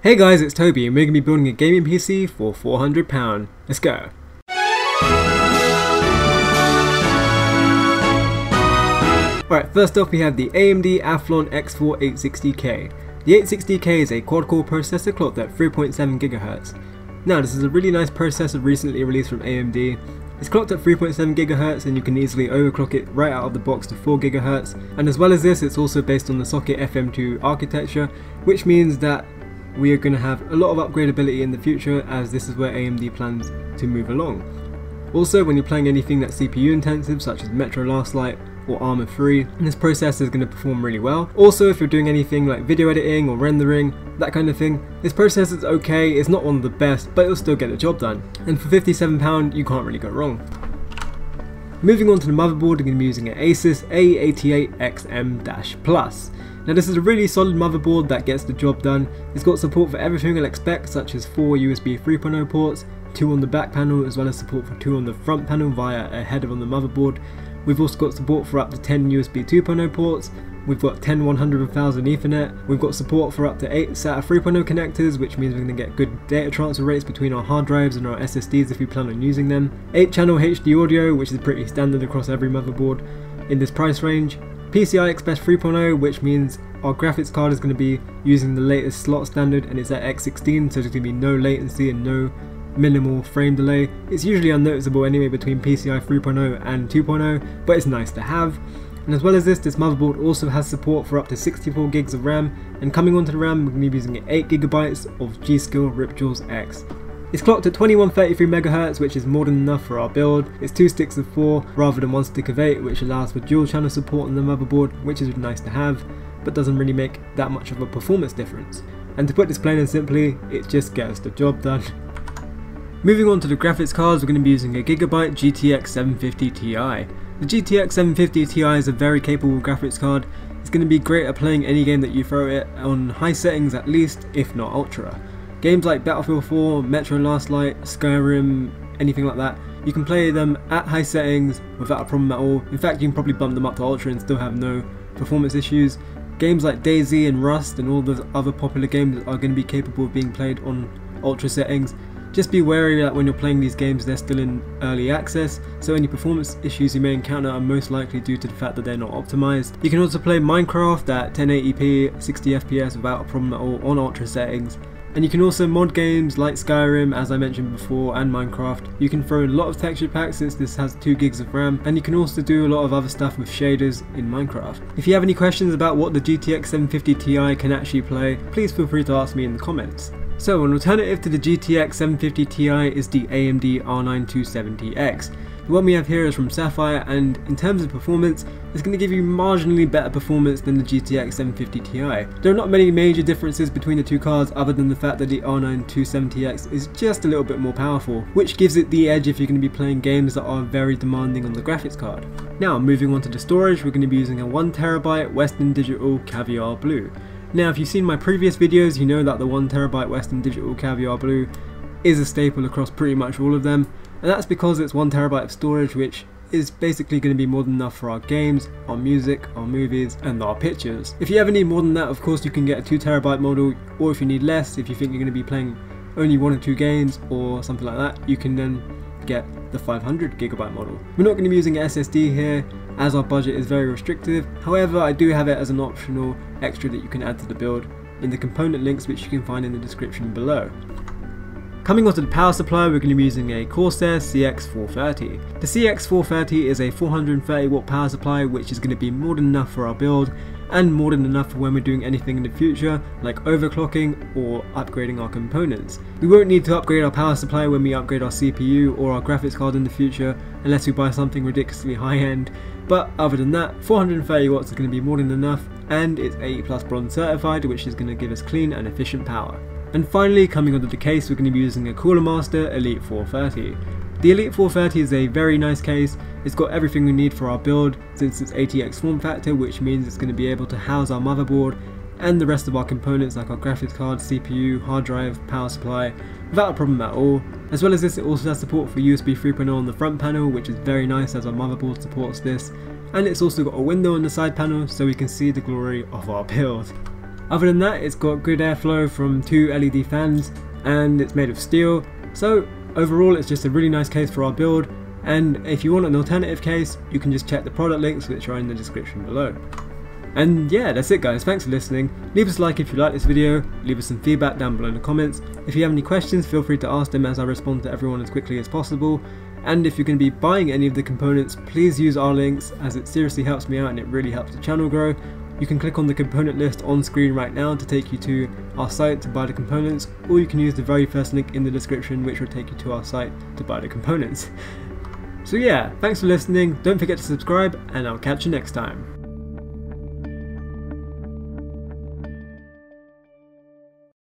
Hey guys, it's Toby and we're going to be building a gaming PC for £400. Let's go! Alright, first off we have the AMD Athlon X4 860K. The 860K is a quad-core processor clocked at 3.7 GHz. Now this is a really nice processor recently released from AMD. It's clocked at 3.7 GHz and you can easily overclock it right out of the box to 4 GHz. And as well as this, it's also based on the socket FM2 architecture, which means that we are going to have a lot of upgradability in the future, as this is where AMD plans to move along. Also, when you're playing anything that's CPU intensive such as Metro Last Light or Arma 3, this processor is going to perform really well. Also, if you're doing anything like video editing or rendering, that kind of thing, this processor is okay. It's not one of the best, but it'll still get the job done. And for £57 you can't really go wrong. Moving on to the motherboard, we're going to be using an Asus A88XM-Plus. Now this is a really solid motherboard that gets the job done. It's got support for everything you'll expect, such as 4 USB 3.0 ports, 2 on the back panel, as well as support for 2 on the front panel via a header on the motherboard. We've also got support for up to 10 USB 2.0 ports. We've got 10 100 and 1000 Ethernet. We've got support for up to 8 SATA 3.0 connectors, which means we're going to get good data transfer rates between our hard drives and our SSDs if we plan on using them. 8-channel HD audio, which is pretty standard across every motherboard in this price range. PCI Express 3.0, which means our graphics card is going to be using the latest slot standard, and it's at X16, so there's going to be no latency and no minimal frame delay. It's usually unnoticeable anyway between PCI 3.0 and 2.0, but it's nice to have. And as well as this motherboard also has support for up to 64 gigs of RAM, and coming onto the RAM we're going to be using 8 GB of G.Skill Ripjaws X. It's clocked at 2133 MHz, which is more than enough for our build. It's 2 sticks of 4 rather than 1 stick of 8, which allows for dual channel support on the motherboard, which is nice to have, but doesn't really make that much of a performance difference. And to put this plain and simply, it just gets the job done. Moving on to the graphics cards, we're going to be using a Gigabyte GTX 750 Ti. The GTX 750 Ti is a very capable graphics card. It's going to be great at playing any game that you throw it on high settings at least, if not ultra. Games like Battlefield 4, Metro Last Light, Skyrim, anything like that, you can play them at high settings without a problem at all. In fact, you can probably bump them up to ultra and still have no performance issues. Games like DayZ and Rust and all those other popular games are going to be capable of being played on ultra settings. Just be wary that when you're playing these games they're still in early access, so any performance issues you may encounter are most likely due to the fact that they're not optimized. You can also play Minecraft at 1080p 60 FPS without a problem at all on ultra settings. And you can also mod games like Skyrim, as I mentioned before, and Minecraft. You can throw in a lot of texture packs since this has 2 gigs of RAM, and you can also do a lot of other stuff with shaders in Minecraft. If you have any questions about what the GTX 750 Ti can actually play, please feel free to ask me in the comments. So an alternative to the GTX 750 Ti is the AMD R9 270X. The one we have here is from Sapphire, and in terms of performance, it's going to give you marginally better performance than the GTX 750 Ti. There are not many major differences between the two cards other than the fact that the R9 270X is just a little bit more powerful, which gives it the edge if you're going to be playing games that are very demanding on the graphics card. Now moving on to the storage, we're going to be using a 1TB Western Digital Caviar Blue. Now if you've seen my previous videos, you know that the 1TB Western Digital Caviar Blue is a staple across pretty much all of them. And that's because it's 1TB of storage, which is basically going to be more than enough for our games, our music, our movies, and our pictures. If you ever need more than that, of course you can get a 2TB model, or if you need less, if you think you're going to be playing only 1 or 2 games or something like that, you can then get the 500GB model. We're not going to be using an SSD here, as our budget is very restrictive. However, I do have it as an optional extra that you can add to the build in the component links, which you can find in the description below. Coming on to the power supply, we're going to be using a Corsair CX430. The CX430 is a 430 watt power supply, which is going to be more than enough for our build and more than enough for when we're doing anything in the future like overclocking or upgrading our components. We won't need to upgrade our power supply when we upgrade our CPU or our graphics card in the future unless we buy something ridiculously high end, but other than that 430 watts is going to be more than enough, and it's 80+ bronze certified, which is going to give us clean and efficient power. And finally, coming onto the case, we're going to be using a Cooler Master Elite 430. The Elite 430 is a very nice case. It's got everything we need for our build since it's ATX form factor, which means it's going to be able to house our motherboard and the rest of our components like our graphics card, CPU, hard drive, power supply without a problem at all. As well as this, it also has support for USB 3.0 on the front panel, which is very nice as our motherboard supports this, and it's also got a window on the side panel so we can see the glory of our build. Other than that, it's got good airflow from 2 LED fans and it's made of steel, so overall it's just a really nice case for our build. And if you want an alternative case, you can just check the product links which are in the description below. And yeah, that's it guys, thanks for listening. Leave us a like if you like this video, leave us some feedback down below in the comments. If you have any questions, feel free to ask them, as I respond to everyone as quickly as possible. And if you're going to be buying any of the components, please use our links, as it seriously helps me out and it really helps the channel grow. You can click on the component list on screen right now to take you to our site to buy the components, or you can use the very first link in the description which will take you to our site to buy the components. So yeah, thanks for listening, don't forget to subscribe, and I'll catch you next time.